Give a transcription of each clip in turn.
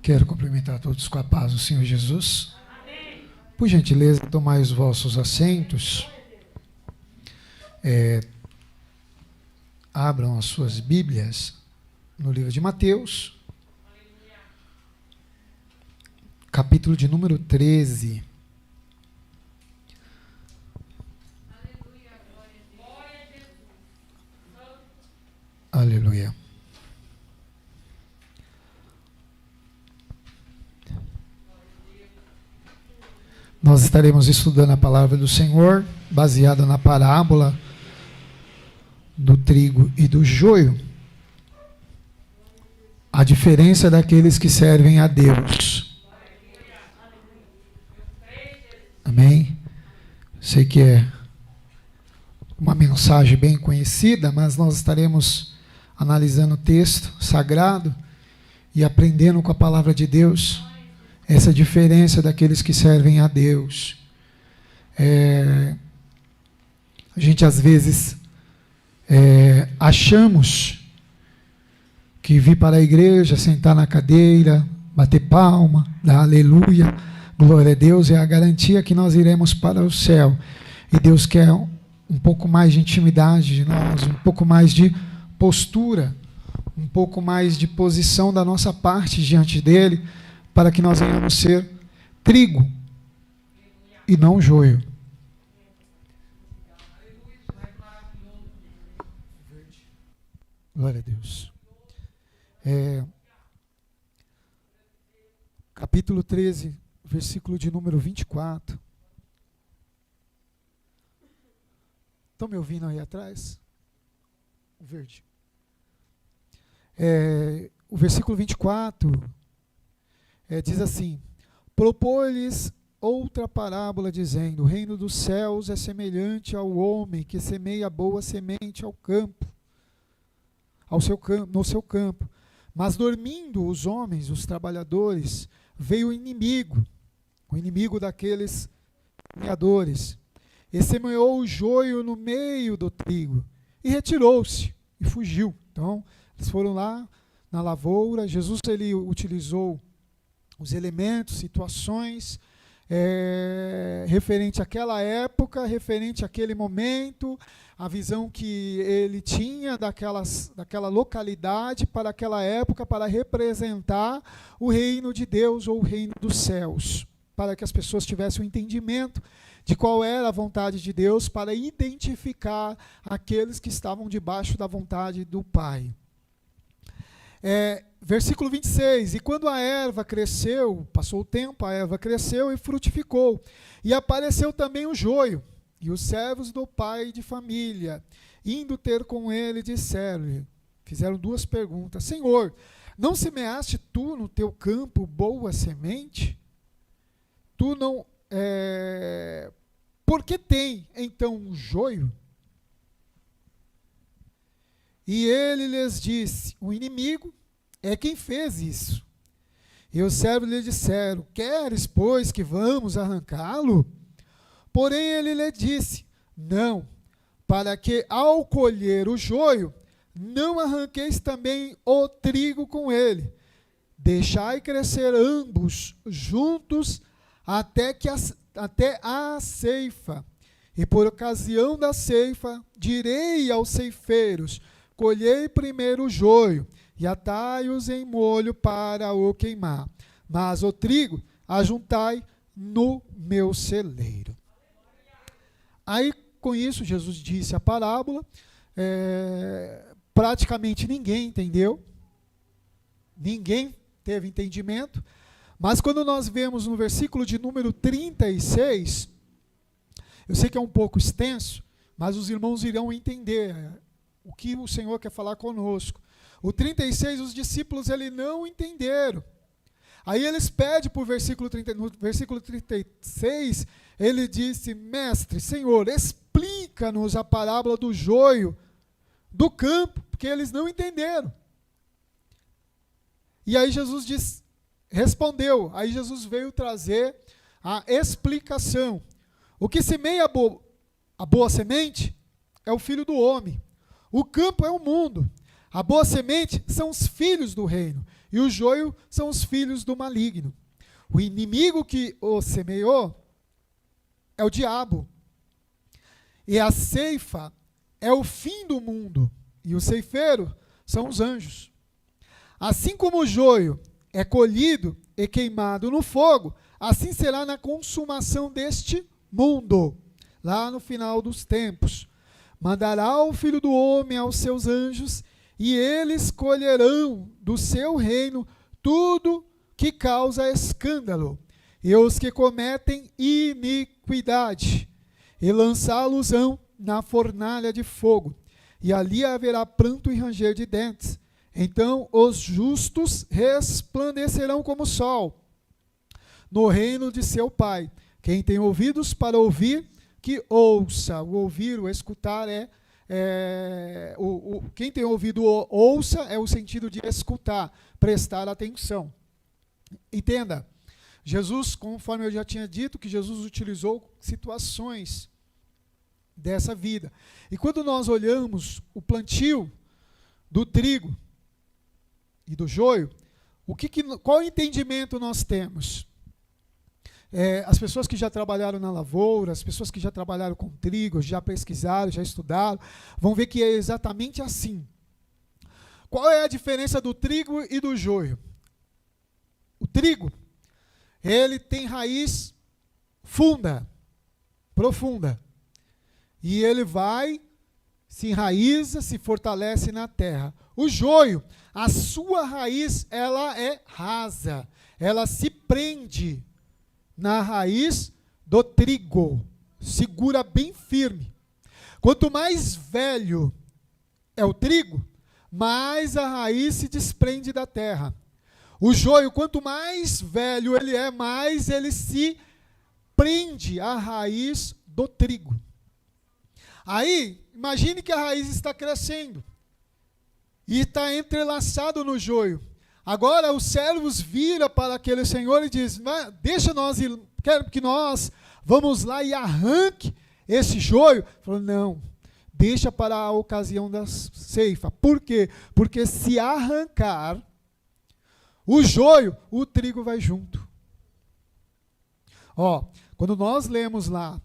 Quero cumprimentar todos com a paz do Senhor Jesus. Amém. Por gentileza, tomai os vossos assentos. Abram as suas Bíblias no livro de Mateus, capítulo de número 13. Aleluia. Nós estaremos estudando a palavra do Senhor, baseada na parábola do trigo e do joio. A diferença daqueles que servem a Deus. Amém? Sei que é uma mensagem bem conhecida, mas nós estaremos analisando o texto sagrado e aprendendo com a palavra de Deus essa diferença daqueles que servem a Deus. A gente às vezes achamos que vir para a igreja, sentar na cadeira, bater palma, dar aleluia, glória a Deus, é a garantia que nós iremos para o céu. E Deus quer um pouco mais de intimidade de nós, um pouco mais de postura, um pouco mais de posição da nossa parte diante dele, para que nós venhamos ser trigo e não joio. Glória a Deus. Capítulo 13, versículo de número 24. Estão me ouvindo aí atrás? O verde. O versículo 24 diz assim: propôs-lhes outra parábola, dizendo: o reino dos céus é semelhante ao homem que semeia boa semente no seu campo. Mas dormindo os homens, os trabalhadores, veio o inimigo daqueles semeadores, e semeou o joio no meio do trigo, e retirou-se, e fugiu. Então, eles foram lá na lavoura. Jesus, ele utilizou os elementos, situações, referente àquela época, referente àquele momento, a visão que ele tinha daquela localidade para aquela época, para representar o reino de Deus ou o reino dos céus, para que as pessoas tivessem um entendimento de qual era a vontade de Deus, para identificar aqueles que estavam debaixo da vontade do Pai. Versículo 26, e quando a erva cresceu, passou o tempo, a erva cresceu e frutificou, e apareceu também o joio, e os servos do pai de família, indo ter com ele, disseram-lhe, fizeram duas perguntas: Senhor, não semeaste tu no teu campo boa semente? Tu não, por que tem então um joio? E ele lhes disse: o inimigo é quem fez isso. E os servos lhe disseram: queres, pois, que vamos arrancá-lo? Porém ele lhe disse: não, para que ao colher o joio, não arranqueis também o trigo com ele. Deixai crescer ambos juntos até a ceifa. E por ocasião da ceifa, direi aos ceifeiros: colhei primeiro o joio, e atai-os em molho para o queimar, mas o trigo ajuntai no meu celeiro. Aí, com isso, Jesus disse a parábola. Praticamente ninguém entendeu, ninguém teve entendimento, mas quando nós vemos no versículo de número 36, eu sei que é um pouco extenso, mas os irmãos irão entender o que o Senhor quer falar conosco. O 36, os discípulos não entenderam. Aí eles pedem para o versículo 30, no versículo 36, ele disse: mestre, Senhor, explica-nos a parábola do joio do campo, porque eles não entenderam. E aí Jesus respondeu, aí Jesus veio trazer a explicação. O que semeia a boa semente é o filho do homem. O campo é o mundo. A boa semente são os filhos do reino. e o joio são os filhos do maligno. O inimigo que o semeou é o diabo. E a ceifa é o fim do mundo. E o ceifeiro são os anjos. Assim como o joio é colhido e queimado no fogo, assim será na consumação deste mundo, lá no final dos tempos. Mandará o Filho do Homem aos seus anjos, e eles colherão do seu reino tudo que causa escândalo, e os que cometem iniquidade, e lançá-los-ão na fornalha de fogo, e ali haverá pranto e ranger de dentes. Então os justos resplandecerão como o sol no reino de seu Pai. Quem tem ouvidos para ouvir, que ouça. O ouvir, o escutar quem tem ouvido ouça é o sentido de escutar, prestar atenção. Entenda, Jesus, conforme eu já tinha dito, que Jesus utilizou situações dessa vida. E quando nós olhamos o plantio do trigo e do joio, qual entendimento nós temos? As pessoas que já trabalharam na lavoura, as pessoas que já trabalharam com trigo, já pesquisaram, já estudaram, vão ver que é exatamente assim. Qual é a diferença do trigo e do joio? O trigo, ele tem raiz funda, profunda, e ele vai, se enraiza, se fortalece na terra. O joio, a sua raiz, ela é rasa, ela se prende na raiz do trigo, segura bem firme. Quanto mais velho é o trigo, mais a raiz se desprende da terra. O joio, quanto mais velho ele é, mais ele se prende à raiz do trigo. Aí, imagine que a raiz está crescendo e está entrelaçado no joio. Agora os servos viram para aquele senhor e dizem: deixa nós ir, quero que nós vamos lá e arranque esse joio. Ele falou: não, deixa para a ocasião da ceifa. Por quê? Porque se arrancar o joio, o trigo vai junto. Quando nós lemos lá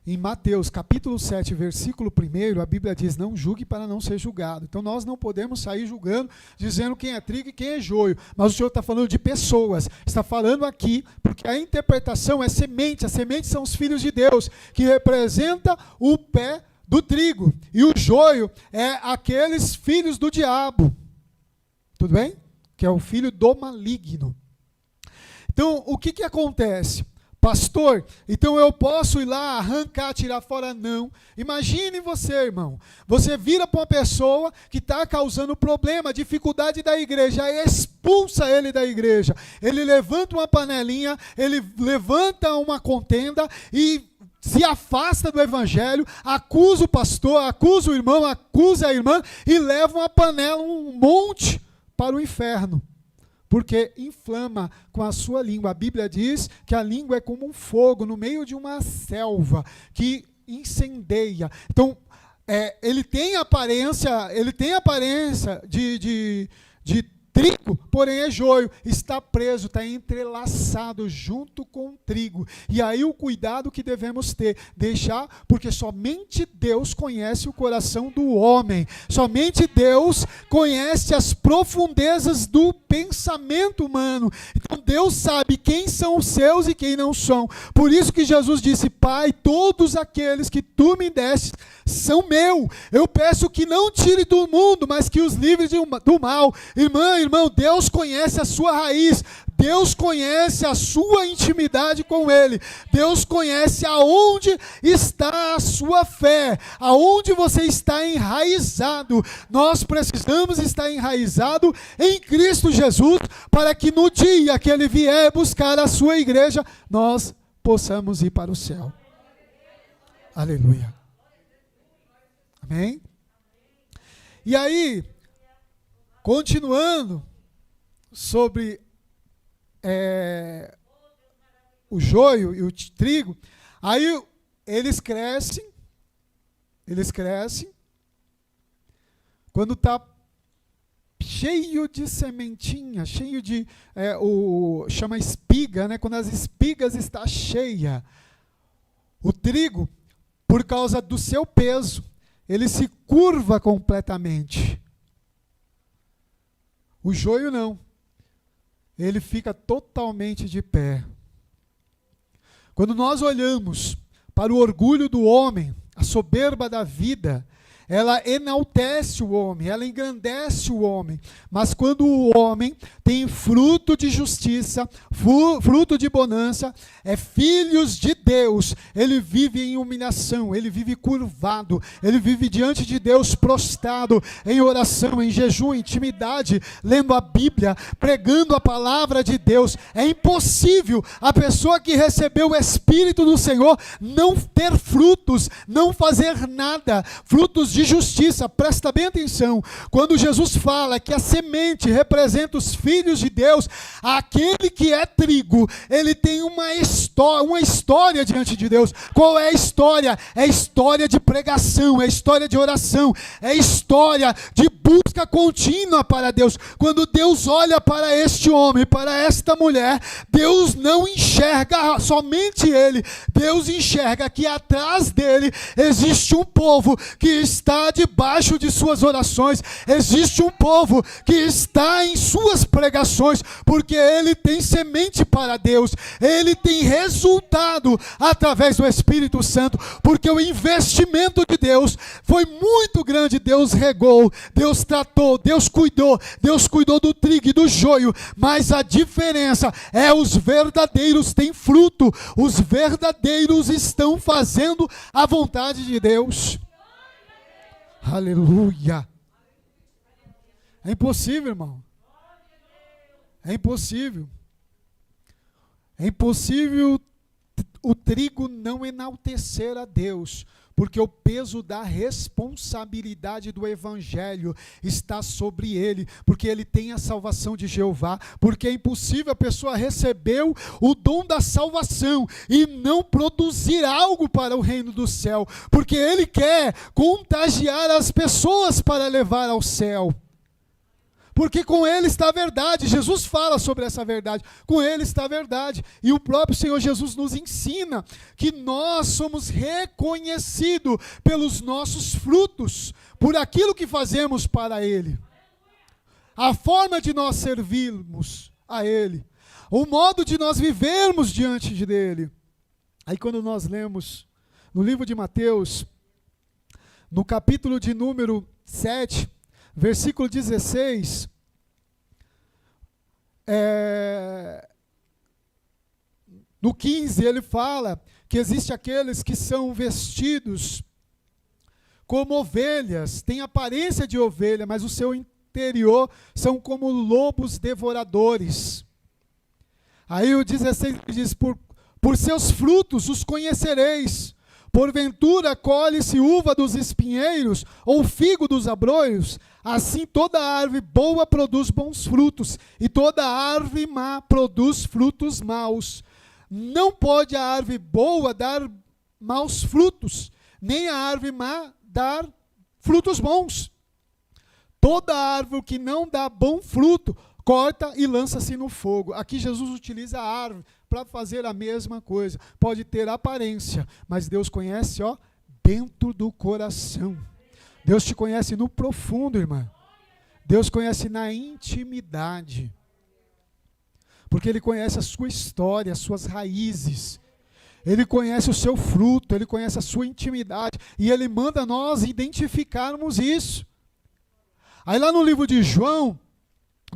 em Mateus capítulo 7, versículo 1, a Bíblia diz: não julgue para não ser julgado. Então nós não podemos sair julgando, dizendo quem é trigo e quem é joio. Mas o Senhor está falando de pessoas, está falando aqui, porque a interpretação é semente. As sementes são os filhos de Deus, que representa o pé do trigo. E o joio é aqueles filhos do diabo. Tudo bem? Que é o filho do maligno. Então, o que acontece? Pastor, então eu posso ir lá, arrancar, tirar fora? Não. Imagine você, irmão. Você vira para uma pessoa que está causando problema, dificuldade da igreja, expulsa ele da igreja. Ele levanta uma panelinha, ele levanta uma contenda e se afasta do evangelho, acusa o pastor, acusa o irmão, acusa a irmã e leva uma panela, um monte para o inferno. Porque inflama com a sua língua. A Bíblia diz que a língua é como um fogo no meio de uma selva que incendeia. Então, ele tem aparência de trigo, porém é joio, está preso, está entrelaçado junto com o trigo. E aí o cuidado que devemos ter, deixar, porque somente Deus conhece o coração do homem, somente Deus conhece as profundezas do pensamento humano. Então Deus sabe quem são os seus e quem não são. Por isso que Jesus disse: Pai, todos aqueles que tu me deste são meu. Eu peço que não tire do mundo, mas que os livre do mal. Irmão, Deus conhece a sua raiz. Deus conhece a sua intimidade com Ele. Deus conhece aonde está a sua fé, aonde você está enraizado. Nós precisamos estar enraizado em Cristo Jesus, para que no dia que Ele vier buscar a sua igreja, nós possamos ir para o céu. Aleluia. Amém? E aí, continuando sobre o joio e o trigo, aí eles crescem, quando está cheio de sementinha, cheio de, chama espiga, né? Quando as espigas estão cheias. O trigo, por causa do seu peso, ele se curva completamente. O joio não. Ele fica totalmente de pé. Quando nós olhamos para o orgulho do homem, a soberba da vida, ela enaltece o homem, ela engrandece o homem. Mas quando o homem tem fruto de justiça, fruto de bonança, é filhos de Deus, ele vive em humilhação, ele vive curvado, ele vive diante de Deus prostrado, em oração, em jejum, em intimidade, lendo a Bíblia, pregando a palavra de Deus. É impossível a pessoa que recebeu o Espírito do Senhor não ter frutos, não fazer nada, frutos de justiça. Presta bem atenção, quando Jesus fala que a semente representa os filhos de Deus, aquele que é trigo, ele tem uma história diante de Deus. Qual é a história? É história de pregação, é história de oração, é história de busca contínua para Deus. Quando Deus olha para este homem, para esta mulher, Deus não enxerga somente ele, Deus enxerga que atrás dele existe um povo que está debaixo de suas orações, existe um povo que está em suas pregações, porque ele tem semente para Deus, ele tem resultado através do Espírito Santo, porque o investimento de Deus foi muito grande. Deus regou, Deus tratou, Deus cuidou do trigo e do joio, mas a diferença é os verdadeiros têm fruto, os verdadeiros estão fazendo a vontade de Deus. Aleluia. É impossível, irmão. É impossível. É impossível o trigo não enaltecer a Deus, porque o peso da responsabilidade do Evangelho está sobre ele, porque ele tem a salvação de Jeová, porque é impossível a pessoa receber o dom da salvação e não produzir algo para o reino do céu, porque ele quer contagiar as pessoas para levar ao céu. Porque com ele está a verdade. Jesus fala sobre essa verdade. Com ele está a verdade. E o próprio Senhor Jesus nos ensina que nós somos reconhecidos pelos nossos frutos, por aquilo que fazemos para ele. A forma de nós servirmos a ele. O modo de nós vivermos diante dele. Aí quando nós lemos no livro de Mateus, no capítulo de número 7, versículo 16, no 15 ele fala que existe aqueles que são vestidos como ovelhas, têm aparência de ovelha, mas o seu interior são como lobos devoradores. Aí o 16 diz, por seus frutos os conhecereis. Porventura colhe-se uva dos espinheiros, ou figo dos abrolhos? Assim toda árvore boa produz bons frutos, e toda árvore má produz frutos maus. Não pode a árvore boa dar maus frutos, nem a árvore má dar frutos bons. Toda árvore que não dá bom fruto, corta e lança-se no fogo. Aqui Jesus utiliza a árvore para fazer a mesma coisa. Pode ter aparência, mas Deus conhece, dentro do coração. Deus te conhece no profundo, irmã. Deus conhece na intimidade. Porque Ele conhece a sua história, as suas raízes. Ele conhece o seu fruto, Ele conhece a sua intimidade. E Ele manda nós identificarmos isso. Aí lá no livro de João,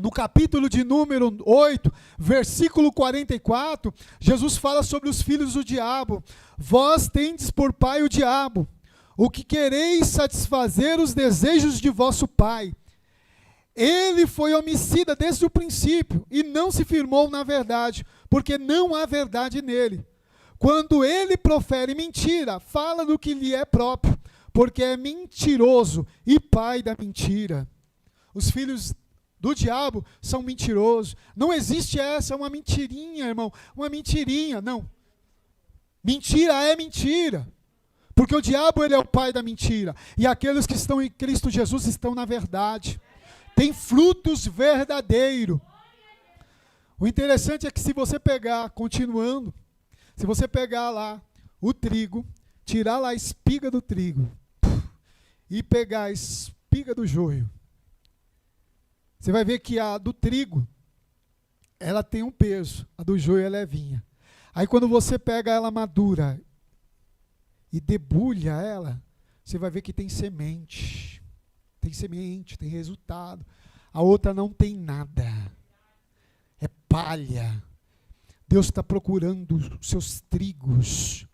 no capítulo de número 8, versículo 44, Jesus fala sobre os filhos do diabo. Vós tendes por pai o diabo, o que quereis satisfazer os desejos de vosso pai. Ele foi homicida desde o princípio e não se firmou na verdade, porque não há verdade nele. Quando ele profere mentira, fala do que lhe é próprio, porque é mentiroso e pai da mentira. Os filhos do diabo são mentirosos. Não existe essa, é uma mentirinha, irmão. Uma mentirinha, não. Mentira é mentira. Porque o diabo, ele é o pai da mentira. E aqueles que estão em Cristo Jesus estão na verdade. tem frutos verdadeiros. O interessante é que se você pegar, continuando, se você pegar lá o trigo, tirar lá a espiga do trigo e pegar a espiga do joio, você vai ver que a do trigo, ela tem um peso, a do joio é levinha. Aí quando você pega ela madura e debulha ela, você vai ver que tem semente, tem resultado. A outra não tem nada, é palha. Deus está procurando os seus trigos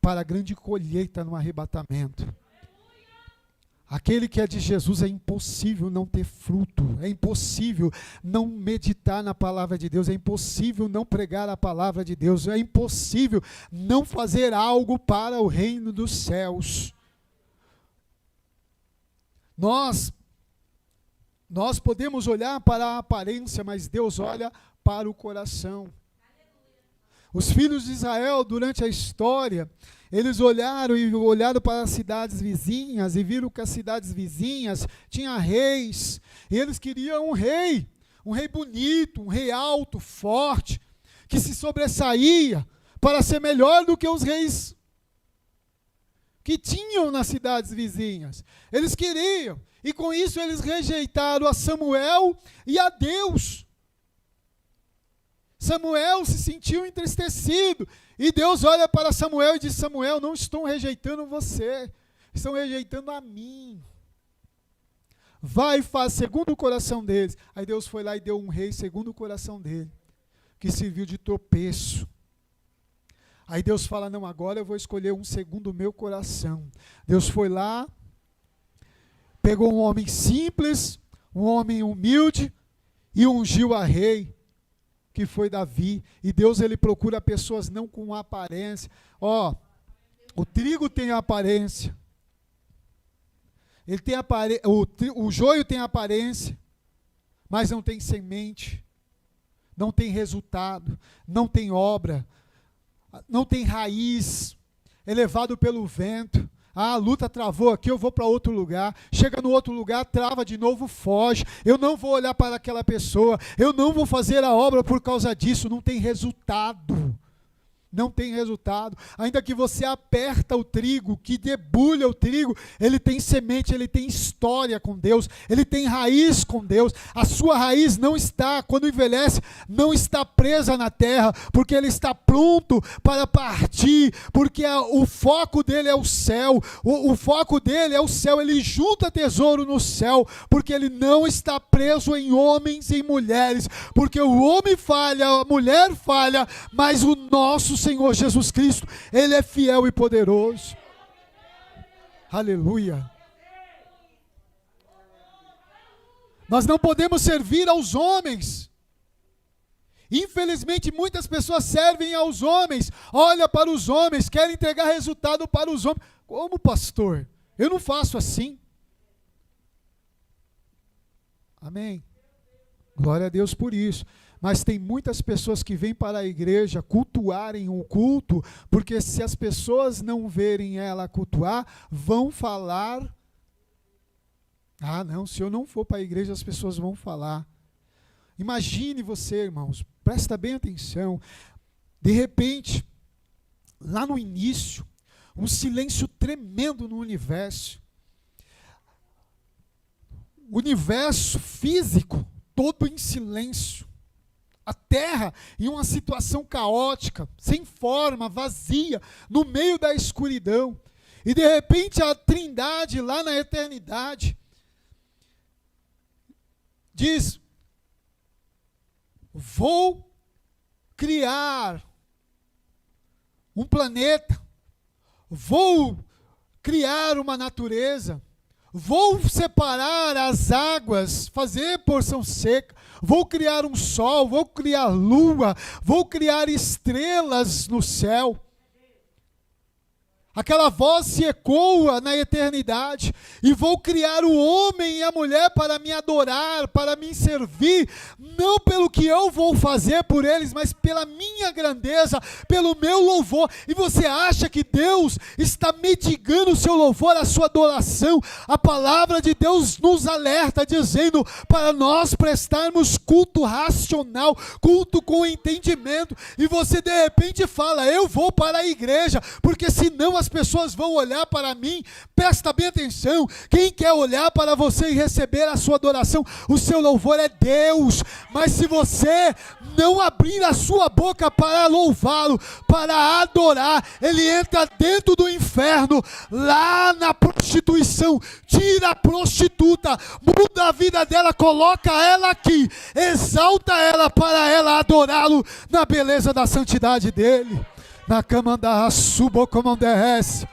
para a grande colheita no arrebatamento. Aquele que é de Jesus, é impossível não ter fruto, é impossível não meditar na palavra de Deus, é impossível não pregar a palavra de Deus, é impossível não fazer algo para o reino dos céus. Nós podemos olhar para a aparência, mas Deus olha para o coração. Os filhos de Israel, durante a história, eles olharam para as cidades vizinhas e viram que as cidades vizinhas tinham reis. E eles queriam um rei bonito, um rei alto, forte, que se sobressaía para ser melhor do que os reis que tinham nas cidades vizinhas. Eles queriam, e com isso eles rejeitaram a Samuel e a Deus. Samuel se sentiu entristecido, e Deus olha para Samuel e diz: Samuel, não estão rejeitando você, estão rejeitando a mim. Vai e faz segundo o coração deles. Aí Deus foi lá e deu um rei segundo o coração dele, que serviu de tropeço. Aí Deus fala: não, agora eu vou escolher um segundo o meu coração. Deus foi lá, pegou um homem simples, um homem humilde, e ungiu a rei, que foi Davi. E Deus, ele procura pessoas não com aparência. O trigo tem aparência. Ele tem o joio tem aparência, mas não tem semente, não tem resultado, não tem obra, não tem raiz, é levado pelo vento. A luta travou aqui, eu vou para outro lugar. Chega no outro lugar, trava de novo, foge. Eu não vou olhar para aquela pessoa, eu não vou fazer a obra por causa disso. Não tem resultado. Não tem resultado. Ainda que você aperta o trigo, que debulha o trigo, ele tem semente, ele tem história com Deus, ele tem raiz com Deus. A sua raiz não está, quando envelhece, não está presa na terra, porque ele está pronto para partir, porque o foco dele é o céu, o foco dele é o céu. Ele junta tesouro no céu, porque ele não está preso em homens e mulheres, porque o homem falha, a mulher falha, mas o nosso Senhor Jesus Cristo, ele é fiel e poderoso. Aleluia. Nós não podemos servir aos homens. Infelizmente, muitas pessoas servem aos homens, olha para os homens, querem entregar resultado para os homens. Como, pastor? Eu não faço assim. Amém. Glória a Deus por isso. Mas tem muitas pessoas que vêm para a igreja cultuarem o culto, porque se as pessoas não verem ela cultuar, vão falar: ah, não, se eu não for para a igreja, as pessoas vão falar. Imagine você, irmãos, presta bem atenção, de repente, lá no início, um silêncio tremendo no universo. O universo físico, todo em silêncio. A terra em uma situação caótica, sem forma, vazia, no meio da escuridão. E de repente a Trindade lá na eternidade diz: vou criar um planeta, vou criar uma natureza, vou separar as águas, fazer porção seca, vou criar um sol, vou criar lua, vou criar estrelas no céu. Aquela voz se ecoa na eternidade. E vou criar o homem e a mulher para me adorar, para me servir, não pelo que eu vou fazer por eles, mas pela minha grandeza, pelo meu louvor. E você acha que Deus está mendigando o seu louvor, a sua adoração? A palavra de Deus nos alerta, dizendo para nós prestarmos culto racional, culto com entendimento. E você de repente fala: eu vou para a igreja, porque senão as pessoas vão olhar para mim. Presta bem atenção: quem quer olhar para você e receber a sua adoração, o seu louvor, é Deus. Mas se você não abrir a sua boca para louvá-lo, para adorar, ele entra dentro do inferno, lá na prostituição. Tira a prostituta, muda a vida dela, coloca ela aqui, exalta ela para ela adorá-lo na beleza da santidade dele. Na cama da subo como desce.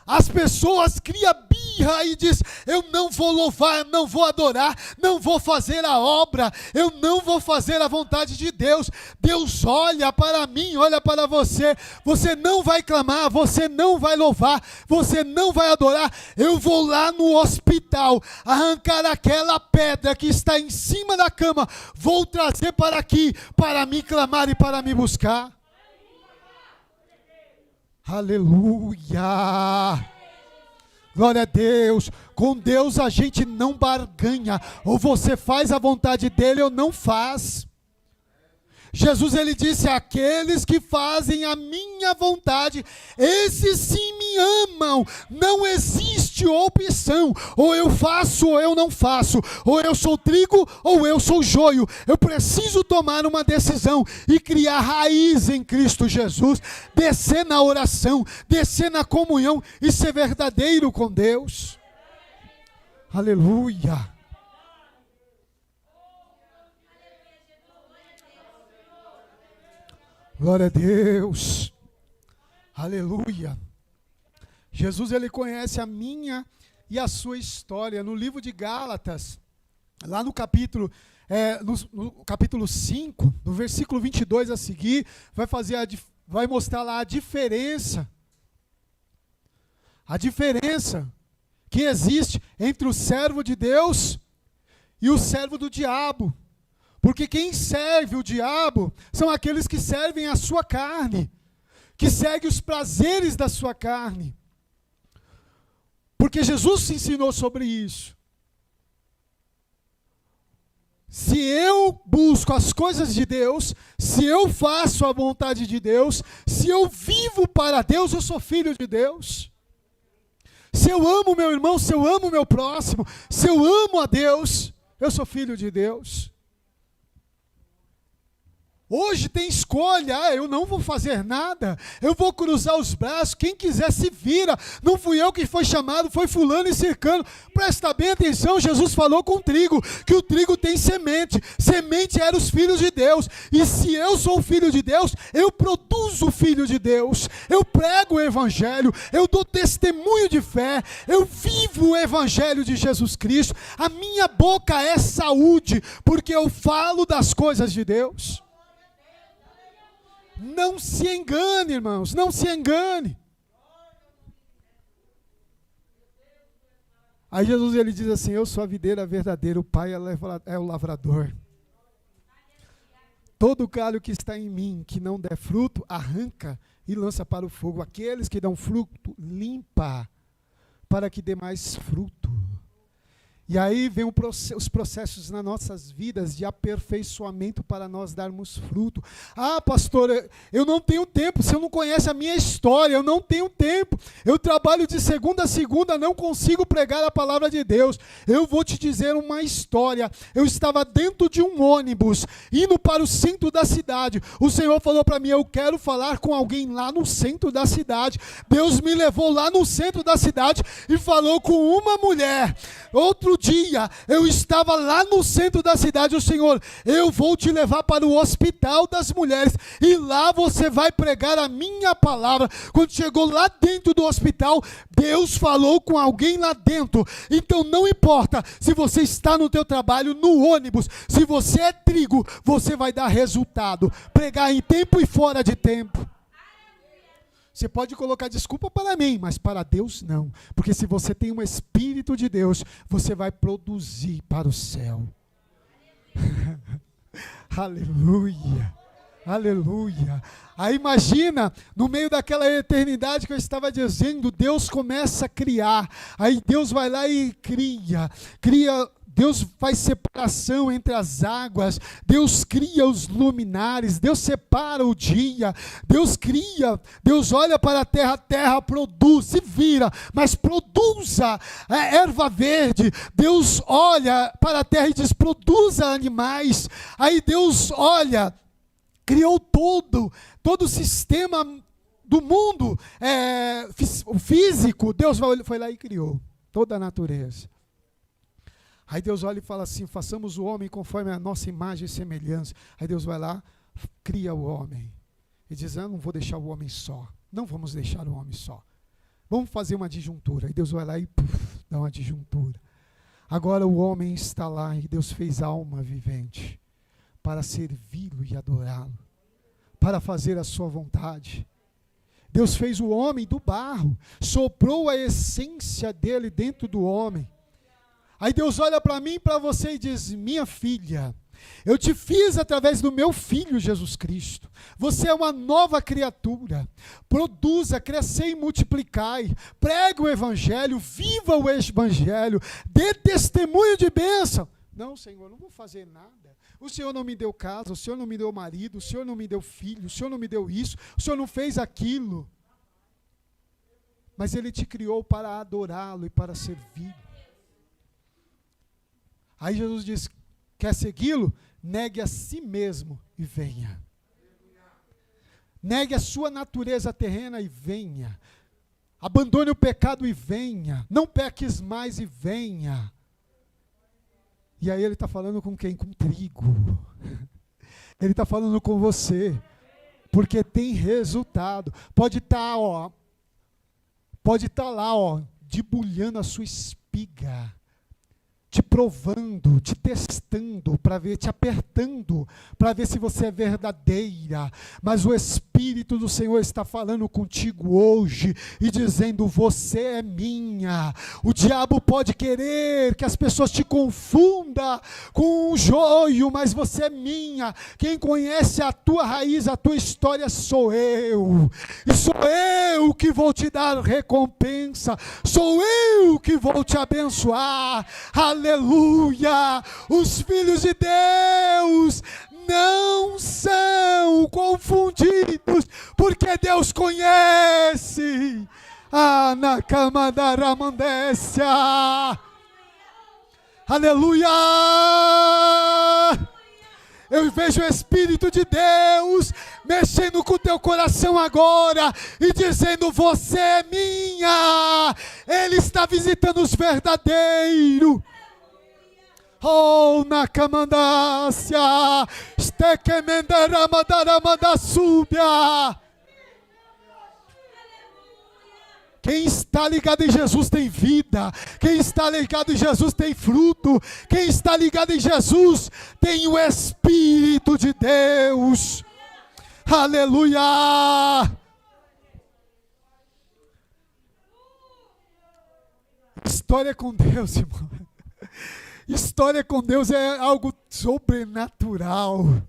As pessoas criam birra e dizem: eu não vou louvar, eu não vou adorar, não vou fazer a obra, eu não vou fazer a vontade de Deus. Deus olha para mim, olha para você. Você não vai clamar, você não vai louvar, você não vai adorar. Eu vou lá no hospital, arrancar aquela pedra que está em cima da cama, vou trazer para aqui, para me clamar e para me buscar. Aleluia! Glória a Deus. Com Deus a gente não barganha. Ou você faz a vontade dele ou não faz. Jesus, ele disse: aqueles que fazem a minha vontade, esses sim me amam. Não existe opção: ou eu faço ou eu não faço, ou eu sou trigo ou eu sou joio. Eu preciso tomar uma decisão e criar raiz em Cristo Jesus, descer na oração, descer na comunhão e ser verdadeiro com Deus. Aleluia. Glória a Deus. Aleluia. Jesus, ele conhece a minha e a sua história. No livro de Gálatas, lá no capítulo 5, no versículo 22 a seguir, vai mostrar lá a diferença que existe entre o servo de Deus e o servo do diabo. Porque quem serve o diabo são aqueles que servem a sua carne, que seguem os prazeres da sua carne. Porque Jesus se ensinou sobre isso. Se eu busco as coisas de Deus, se eu faço a vontade de Deus, se eu vivo para Deus, eu sou filho de Deus. Se eu amo meu irmão, se eu amo meu próximo, se eu amo a Deus, eu sou filho de Deus. Hoje tem escolha: eu não vou fazer nada, eu vou cruzar os braços, quem quiser se vira, não fui eu que foi chamado, foi fulano e ciclano. Presta bem atenção, Jesus falou com o trigo, que o trigo tem semente, semente era os filhos de Deus, e se eu sou filho de Deus, eu produzo filho de Deus, eu prego o evangelho, eu dou testemunho de fé, eu vivo o evangelho de Jesus Cristo. A minha boca é saúde, porque eu falo das coisas de Deus. Não se engane, irmãos, não se engane. Aí Jesus, ele diz assim: eu sou a videira verdadeira, o Pai é o lavrador. Todo galho que está em mim, que não der fruto, arranca e lança para o fogo. Aqueles que dão fruto, limpa, para que dê mais fruto. E aí vem os processos nas nossas vidas de aperfeiçoamento para nós darmos fruto. Ah, pastor, eu não tenho tempo. Você não conhece a minha história, eu não tenho tempo. Eu trabalho de segunda a segunda, não consigo pregar a palavra de Deus. Eu vou te dizer uma história. Eu estava dentro de um ônibus, indo para o centro da cidade. O Senhor falou para mim: eu quero falar com alguém lá no centro da cidade. Deus me levou lá no centro da cidade e falou com uma mulher. Outro dia, eu estava lá no centro da cidade. O Senhor: eu vou te levar para o hospital das mulheres, e lá você vai pregar a minha palavra. Quando chegou lá dentro do hospital, Deus falou com alguém lá dentro. Então não importa se você está no teu trabalho, no ônibus, se você é trigo, você vai dar resultado. Pregar em tempo e fora de tempo. Você pode colocar desculpa para mim, mas para Deus não. Porque se você tem um Espírito de Deus, você vai produzir para o céu. Aleluia. Aleluia. Aí imagina, no meio daquela eternidade que eu estava dizendo, Deus começa a criar. Aí Deus vai lá e cria. Deus faz separação entre as águas, Deus cria os luminares, Deus separa o dia, Deus cria, Deus olha para a terra produz, se vira, mas produza erva verde. Deus olha para a terra e diz, produza animais. Aí Deus olha, criou todo o sistema do mundo o físico, Deus foi lá e criou toda a natureza. Aí Deus olha e fala assim, façamos o homem conforme a nossa imagem e semelhança. Aí Deus vai lá, cria o homem. E diz, eu não vou deixar o homem só. Não vamos deixar o homem só. Vamos fazer uma disjuntura. Aí Deus vai lá e dá uma disjuntura. Agora o homem está lá e Deus fez alma vivente para servi-lo e adorá-lo, para fazer a sua vontade. Deus fez o homem do barro, soprou a essência dele dentro do homem. Aí Deus olha para mim e para você e diz, minha filha, eu te fiz através do meu Filho Jesus Cristo. Você é uma nova criatura. Produza, crescei e multiplicai. Pregue o Evangelho, viva o Evangelho, dê testemunho de bênção. Não, Senhor, não vou fazer nada. O Senhor não me deu casa, o Senhor não me deu marido, o Senhor não me deu filho, o Senhor não me deu isso, o Senhor não fez aquilo. Mas Ele te criou para adorá-lo e para servi-lo. Aí Jesus diz, quer segui-lo? Negue a si mesmo e venha. Negue a sua natureza terrena e venha. Abandone o pecado e venha. Não peques mais e venha. E aí ele está falando com quem? Com trigo. Ele está falando com você. Porque tem resultado. Pode estar lá, debulhando a sua espiga. Te provando, te testando, para ver, te apertando, para ver se você é verdadeira. Mas o Espírito do Senhor está falando contigo hoje e dizendo, você é minha. O diabo pode querer que as pessoas te confundam com um joio, mas você é minha. Quem conhece a tua raiz, a tua história sou eu. E sou eu que vou te dar recompensa. Sou eu que vou te abençoar. Aleluia! Os filhos de Deus não são confundidos, porque Deus conhece. Na cama da Ramandécia. Aleluia! Eu vejo o Espírito de Deus mexendo com o teu coração agora e dizendo, você é minha. Ele está visitando os verdadeiros. Oh, na camandácia, estequemenderamadaramadasúbia. Quem está ligado em Jesus tem vida. Quem está ligado em Jesus tem fruto. Quem está ligado em Jesus tem o Espírito de Deus. Aleluia! História com Deus, irmão. História com Deus é algo sobrenatural.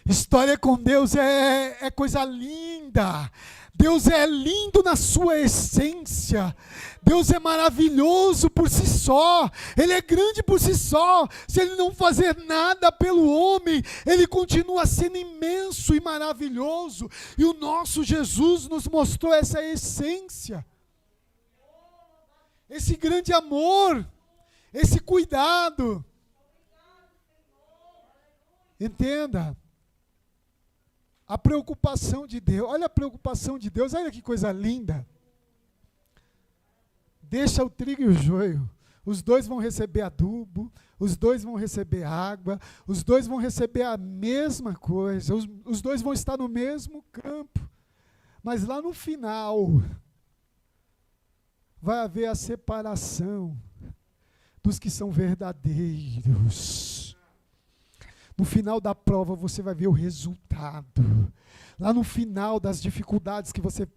História com Deus é coisa linda. Deus é lindo na sua essência. Deus é maravilhoso por si só. Ele é grande por si só. Se Ele não fazer nada pelo homem, Ele continua sendo imenso e maravilhoso. E o nosso Jesus nos mostrou essa essência. Esse grande amor. Esse cuidado. Entenda. A preocupação de Deus. Olha a preocupação de Deus. Olha que coisa linda. Deixa o trigo e o joio. Os dois vão receber adubo. Os dois vão receber água. Os dois vão receber a mesma coisa. Os dois vão estar no mesmo campo. Mas lá no final, vai haver a separação dos que são verdadeiros, No final da prova você vai ver o resultado. Lá no final das dificuldades que você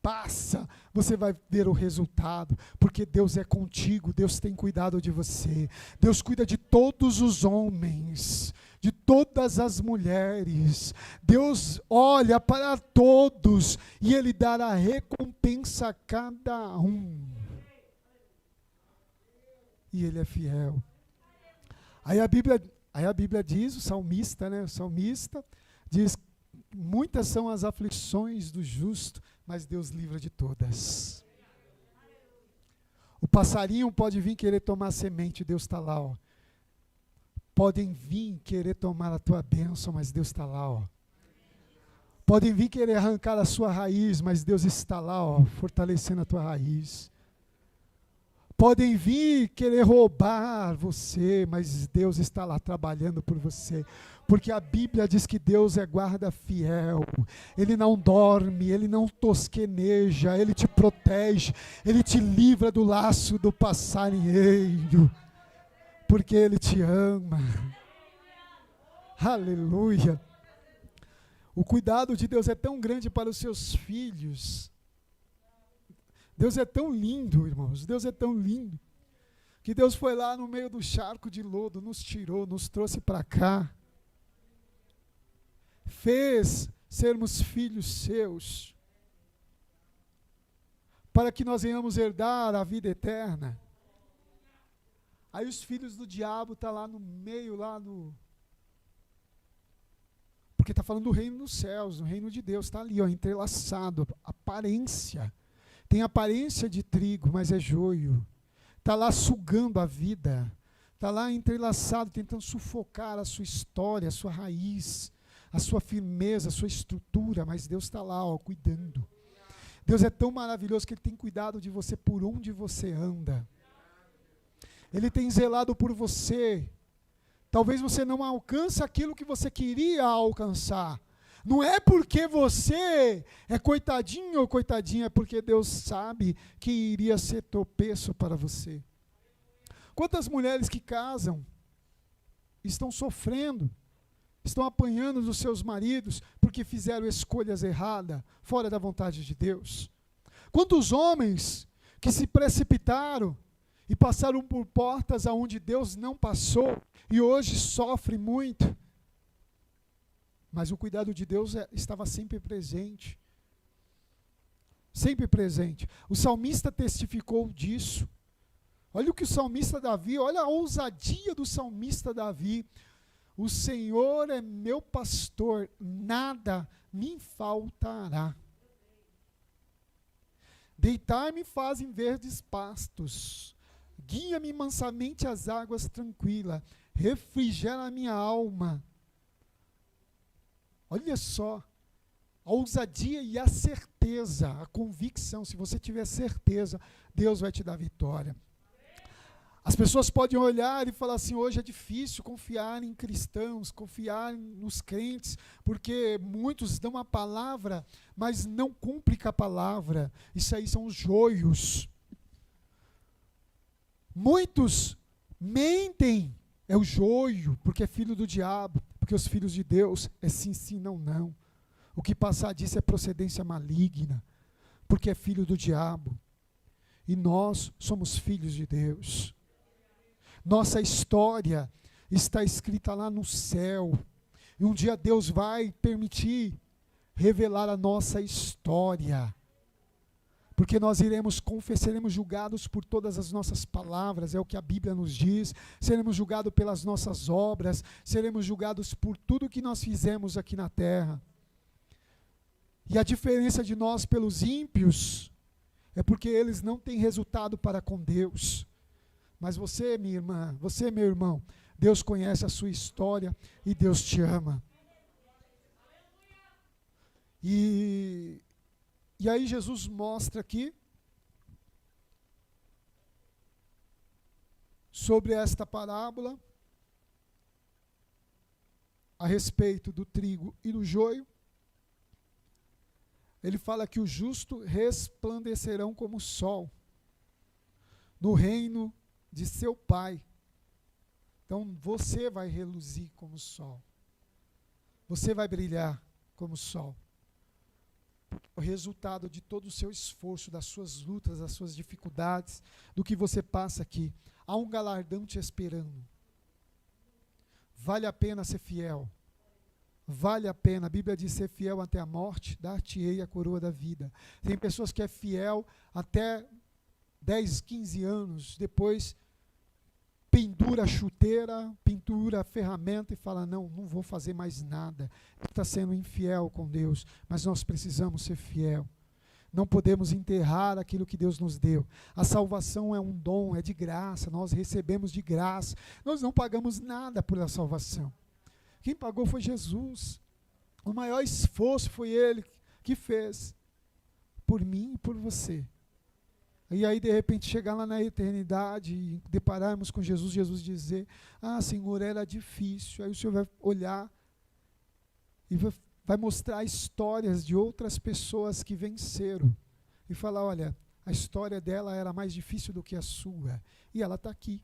passa, você vai ver o resultado, porque Deus é contigo, Deus tem cuidado de você, Deus cuida de todos os homens, de todas as mulheres, Deus olha para todos e Ele dará recompensa a cada um. E Ele é fiel. Aí a Bíblia diz, o salmista diz, muitas são as aflições do justo, mas Deus livra de todas. O passarinho pode vir querer tomar semente, Deus está lá, ó. Podem vir querer tomar a tua bênção, mas Deus está lá, ó. Podem vir querer arrancar a sua raiz, mas Deus está lá, ó, fortalecendo a tua raiz. Podem vir querer roubar você, mas Deus está lá trabalhando por você. Porque a Bíblia diz que Deus é guarda fiel. Ele não dorme, Ele não tosqueneja, Ele te protege, Ele te livra do laço do passarinheiro. Porque Ele te ama. Aleluia. O cuidado de Deus é tão grande para os seus filhos. Deus é tão lindo, irmãos, Deus é tão lindo, que Deus foi lá no meio do charco de lodo, nos tirou, nos trouxe para cá, fez sermos filhos seus, para que nós venhamos herdar a vida eterna. Aí os filhos do diabo estão lá no meio, porque está falando do reino dos céus, do reino de Deus, está ali, ó, entrelaçado, aparência. Tem aparência de trigo, mas é joio. Está lá sugando a vida. Está lá entrelaçado, tentando sufocar a sua história, a sua raiz, a sua firmeza, a sua estrutura. Mas Deus está lá, ó, cuidando. Deus é tão maravilhoso que Ele tem cuidado de você por onde você anda. Ele tem zelado por você. Talvez você não alcance aquilo que você queria alcançar. Não é porque você é coitadinho ou coitadinha, é porque Deus sabe que iria ser tropeço para você. Quantas mulheres que casam estão sofrendo, estão apanhando dos seus maridos porque fizeram escolhas erradas, fora da vontade de Deus? Quantos homens que se precipitaram e passaram por portas aonde Deus não passou e hoje sofrem muito? Mas o cuidado de Deus estava sempre presente. Sempre presente. O salmista testificou disso. Olha o que o salmista Davi, olha a ousadia do salmista Davi. O Senhor é meu pastor, nada me faltará. Deitar-me faz em verdes pastos. Guia-me mansamente às águas tranquilas. Refrigera a minha alma. Olha só, a ousadia e a certeza, a convicção. Se você tiver certeza, Deus vai te dar vitória. As pessoas podem olhar e falar assim, hoje é difícil confiar em cristãos, confiar nos crentes, porque muitos dão a palavra, mas não cumprem com a palavra. Isso aí são os joios. Muitos mentem, é o joio, porque é filho do diabo. Porque os filhos de Deus é sim, sim, não, não. O que passar disso é procedência maligna, porque é filho do diabo. E nós somos filhos de Deus. Nossa história está escrita lá no céu. E um dia Deus vai permitir revelar a nossa história. Porque nós seremos julgados por todas as nossas palavras, é o que a Bíblia nos diz. Seremos julgados pelas nossas obras, seremos julgados por tudo que nós fizemos aqui na terra. E a diferença de nós pelos ímpios é porque eles não têm resultado para com Deus. Mas você, minha irmã, você, meu irmão, Deus conhece a sua história e Deus te ama. E aí Jesus mostra aqui sobre esta parábola a respeito do trigo e do joio. Ele fala que os justos resplandecerão como o sol no reino de seu Pai. Então você vai reluzir como o sol. você vai brilhar como o sol. O resultado de todo o seu esforço, das suas lutas, das suas dificuldades, do que você passa aqui. Há um galardão te esperando. Vale a pena ser fiel. Vale a pena. A Bíblia diz: ser fiel até a morte, dar-te-ei a coroa da vida. Tem pessoas que é fiel até 10, 15 anos, depois pendura a chuteira, pendura a ferramenta e fala: não vou fazer mais nada. Está sendo infiel com Deus, mas nós precisamos ser fiel. Não podemos enterrar aquilo que Deus nos deu. A salvação é um dom, é de graça, nós recebemos de graça. Nós não pagamos nada por a salvação. Quem pagou foi Jesus. O maior esforço foi Ele que fez por mim e por você. E aí, de repente, chegar lá na eternidade e depararmos com Jesus, Jesus dizer: ah, Senhor, era difícil. Aí o Senhor vai olhar e vai mostrar histórias de outras pessoas que venceram. E falar: olha, a história dela era mais difícil do que a sua. E ela está aqui.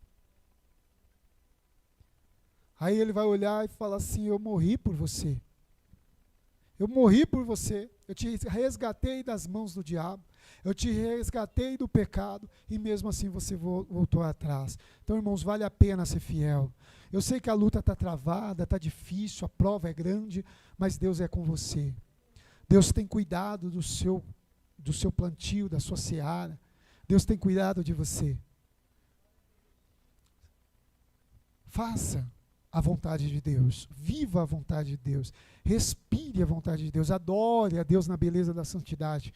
Aí ele vai olhar e falar assim: eu morri por você. Eu morri por você. Eu te resgatei das mãos do diabo. Eu te resgatei do pecado e mesmo assim você voltou atrás. Então, irmãos, vale a pena ser fiel. Eu sei que a luta está travada, está difícil, a prova é grande, mas Deus é com você. Deus tem cuidado do seu plantio, da sua seara. Deus tem cuidado de você. Faça a vontade de Deus, viva a vontade de Deus, respire a vontade de Deus, adore a Deus na beleza da santidade,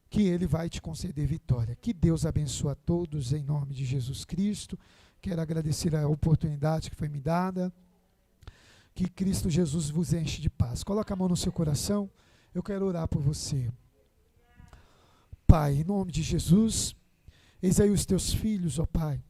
que Ele vai te conceder vitória. Que Deus abençoe a todos em nome de Jesus Cristo. Quero agradecer a oportunidade que foi me dada. Que Cristo Jesus vos enche de paz. Coloca a mão no seu coração, eu quero orar por você. Pai, em nome de Jesus, eis aí os teus filhos, ó Pai,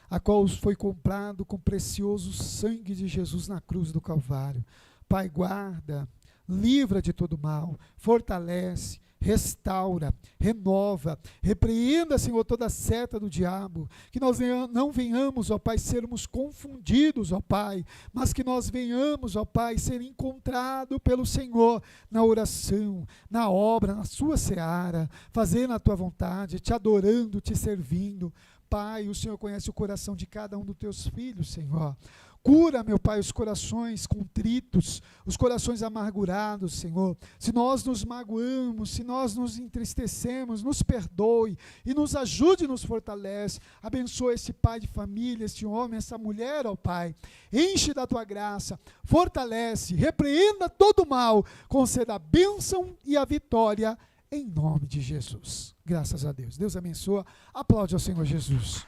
a qual foi comprado com precioso sangue de Jesus na cruz do Calvário. Pai, guarda, livra de todo mal, fortalece, restaura, renova, repreenda, Senhor, toda seta do diabo, que nós não venhamos, ó Pai, sermos confundidos, ó Pai, mas que nós venhamos, ó Pai, ser encontrado pelo Senhor na oração, na obra, na sua seara, fazendo a tua vontade, te adorando, te servindo. Pai, o Senhor conhece o coração de cada um dos teus filhos, Senhor. Cura, meu Pai, os corações contritos, os corações amargurados, Senhor. Se nós nos magoamos, se nós nos entristecemos, nos perdoe e nos ajude e nos fortalece. Abençoa esse pai de família, esse homem, essa mulher, ó Pai. Enche da tua graça, fortalece, repreenda todo o mal, conceda a bênção e a vitória em nome de Jesus. Graças a Deus. Deus abençoa. Aplaude ao Senhor Jesus.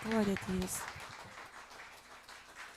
Glória a Deus.